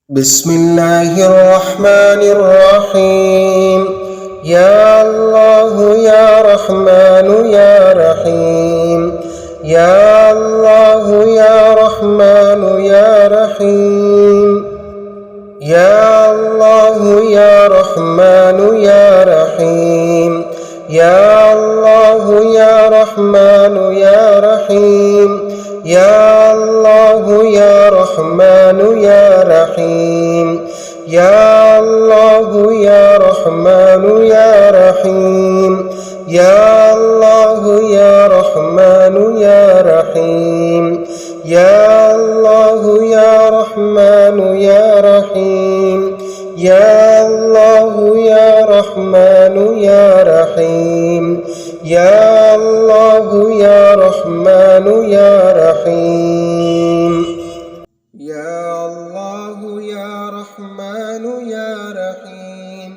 بسم الله الرحمن الرحيم. يا الله يا رحمن يا رحيم. يا الله يا رحمن يا رحيم. يا الله يا رحمن يا رحيم. يا الله يا رحمن يا رحيم. يا الله يا رحمن يا رحيم. يا الله يا رحمن يا رحيم. يا الله يا رحمن يا رحيم. يا الله يا رحمن يا رحيم. يا الله يا رحمن يا رحيم. يا الله يا رحمن يا رحيم. يا الله يا رحمن يا رحيم.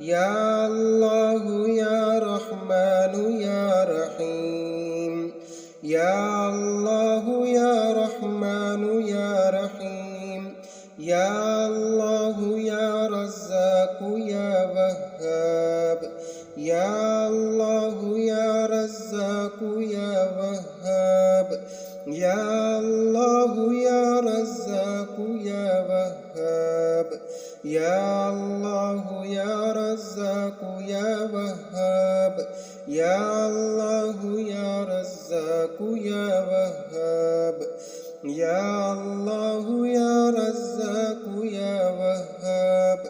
يا الله يا رحمن يا رحيم. يا الله يا رحمن يا رحيم. يا الله يا رزاق يا وهاب. يا الله يا رزاق يا وهاب. يا الله يا رزاق يا وهاب. يا الله يا رزاق يا وهاب. يا الله يا رزاق يا وهاب. يا الله يا رزاق يا وهاب.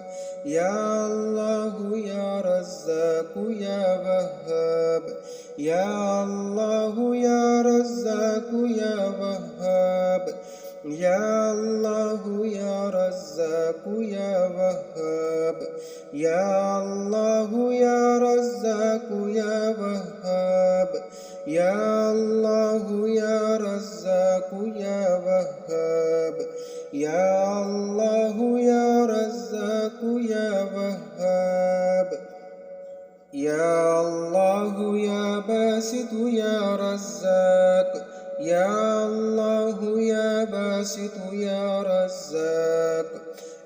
يا الله يا رزاق يا وهاب. يا الله يا رزاق يا وهاب. يا الله يا رزاق يا وهاب. يا الله يا رزاق يا وهاب. يا الله يا رزاق يا وهاب. يا الله يا رزاق يا وهاب. يا الله يا باسط يا رزاق. يا الله يا باسط يا رزاق.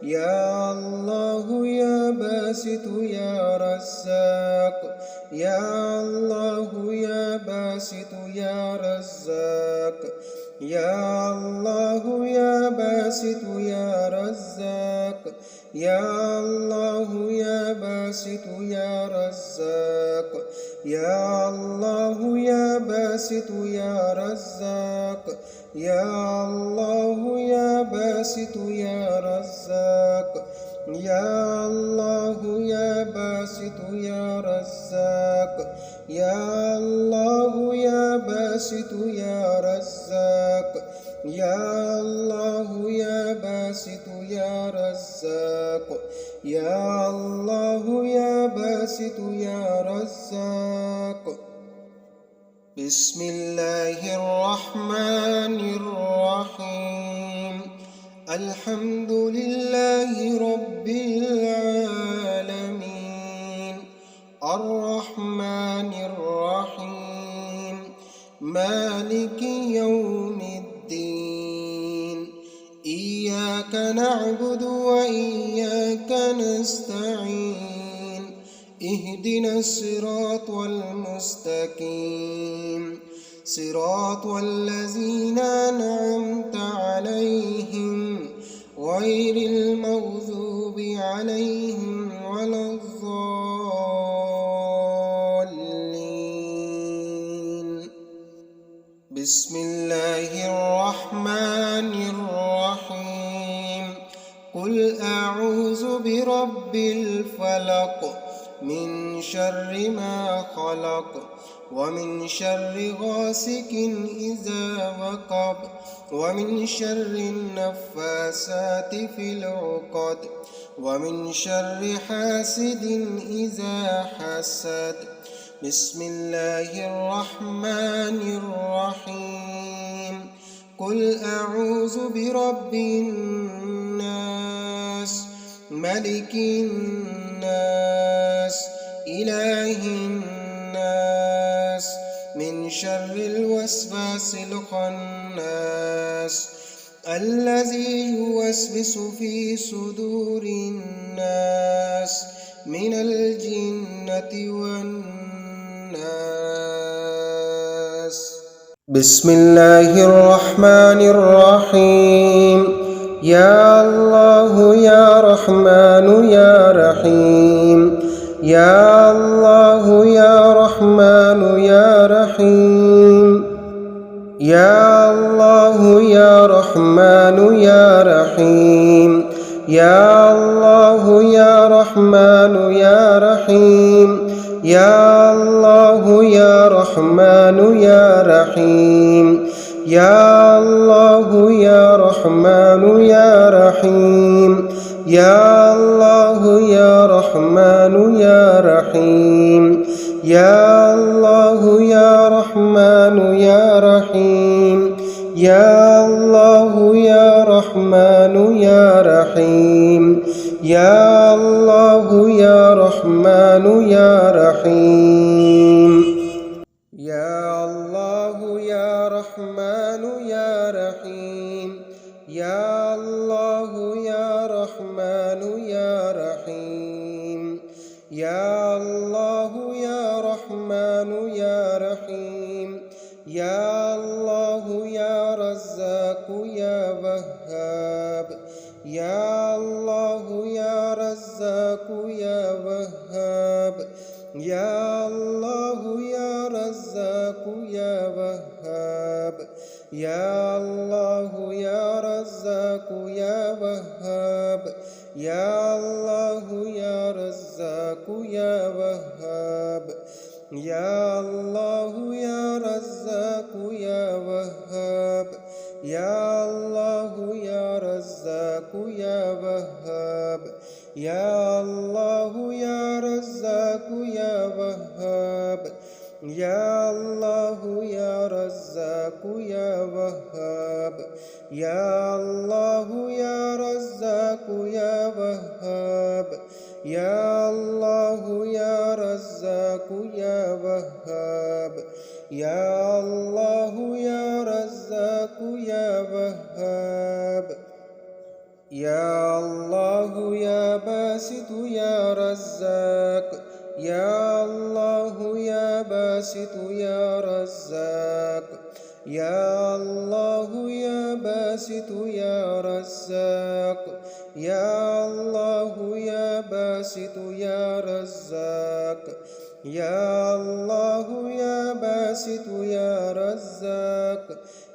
يا الله يا باسط يا رزاق. يا الله يا باسط يا رزاق. يا الله يا باسط يا رزاق. يا الله يا باسط يا رزاق. يا الله يا باسط يا رزاق. يا الله يا باسط يا رزاق. يا الله يا باسط يا رزاق. يا الله يا باسط يا رزاق. يا الله يا باسط يا رزاق. يا الله يا باسط يا رزاق. بسم الله الرحمن الرحيم. الحمد لله رب العالمين. الرحمن الرحيم. مالك يوم الدين. إياك نعبد وإياك نستعين. اهدنا الصراط المستقيم. صراط الذين أنعمت عليهم غير المغضوب عليهم ولا الضالين. بسم الله الرحمن الرحيم. قل أعوذ برب الفلق من شر ما خلق ومن شر غاسق إذا وقب ومن شر النفاسات في العقد ومن شر حاسد إذا حسد. بسم الله الرحمن الرحيم. قل أعوذ برب الناس ملك الناس إله الناس من شر الوسواس الخناس الذي يوسوس في صدور الناس من الجنة والناس. بسم الله الرحمن الرحيم. يا الله يا رحمن يا رحيم. يا الله يا رحمن يا رحيم. يا الله يا رحمن يا رحيم. يا الله يا رحمن يا رحيم. يا الله يا رحمن يا رحيم. يا الله يا رحمن يا رحيم. يا الله يا رحمن يا رحيم. يا الله يا رحمن يا رحيم. يا الله يا رحمن يا رحيم. يا الله يا رحمن يا رحيم. يا الله يا رحمن يا رحيم. يا الله يا رحمن يا رحيم. يا الله يا رحمن يا رحيم. يا الله يا رزاق يا وهاب. يا الله يا رزاق يا وهاب. يا الله يا رزاق يا وهاب. يا الله يا رزاق يا وهاب. يا الله يا رزاق يا وهاب. يا الله يا رزاق يا وهاب. يا الله يا رزاق يا وهاب. يا الله يا رزاق يا وهاب. يا الله يا رزاق يا وهاب. يا الله يا رزاق يا وهاب. يا الله يا رزاق يا وهاب. يا الله يا رزاق يا وهاب. يا الله يا باسط يا رزاق. يا الله يا باسط يا رزاق. يا الله يا باسط يا رزاق. يا الله يا باسط يا رزاق. يا الله يا باسط يا رزاق.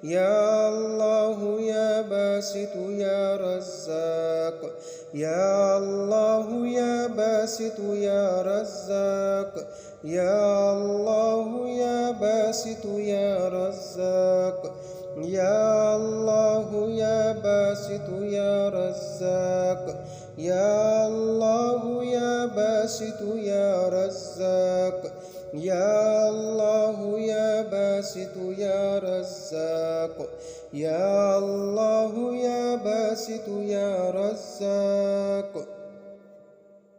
يا الله يا باسط يا رزاق. يا الله يا باسط يا رزاق. يا الله يا باسط يا رزاق. يا الله يا باسط يا رزاق. يا الله يا باسط يا رزاق. يا الله يا باسط يا رزاق. يا الله يا باسط يا رزاق.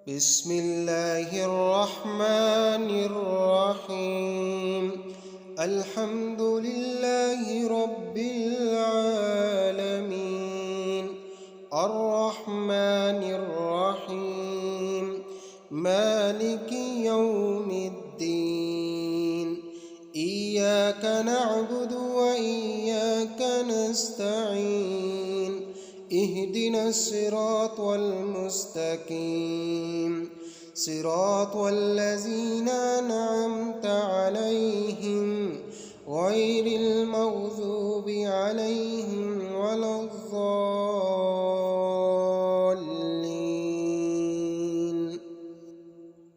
بسم الله الرحمن الرحيم. الحمد لله رب العالمين. الرحمن الرحيم. مالك يوم الدين. إياك نعبد وإياك نستعين. اهدنا الصراط المستقيم. صراط الذين أنعمت عليهم غير المغضوب عليهم ولا الضالين.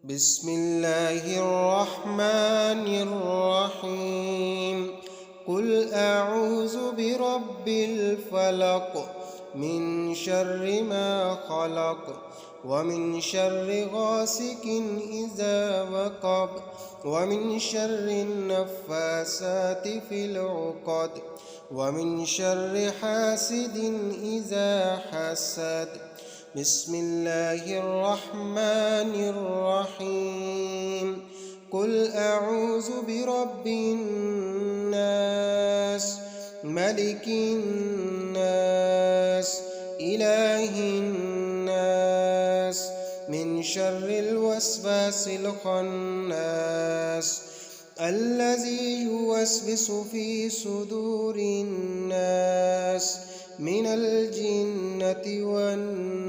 بسم الله الرحمن الرحيم. قل أعوذ برب الفلق من شر ما خلق ومن شر غاسق إذا وقب ومن شر النفاسات في العقد ومن شر حاسد إذا حسد. بسم الله الرحمن الرحيم. قل أعوذ برب الناس ملك الناس إله الناس من شر الوسواس الخناس الذي يوسوس في صدور الناس من الجنة والناس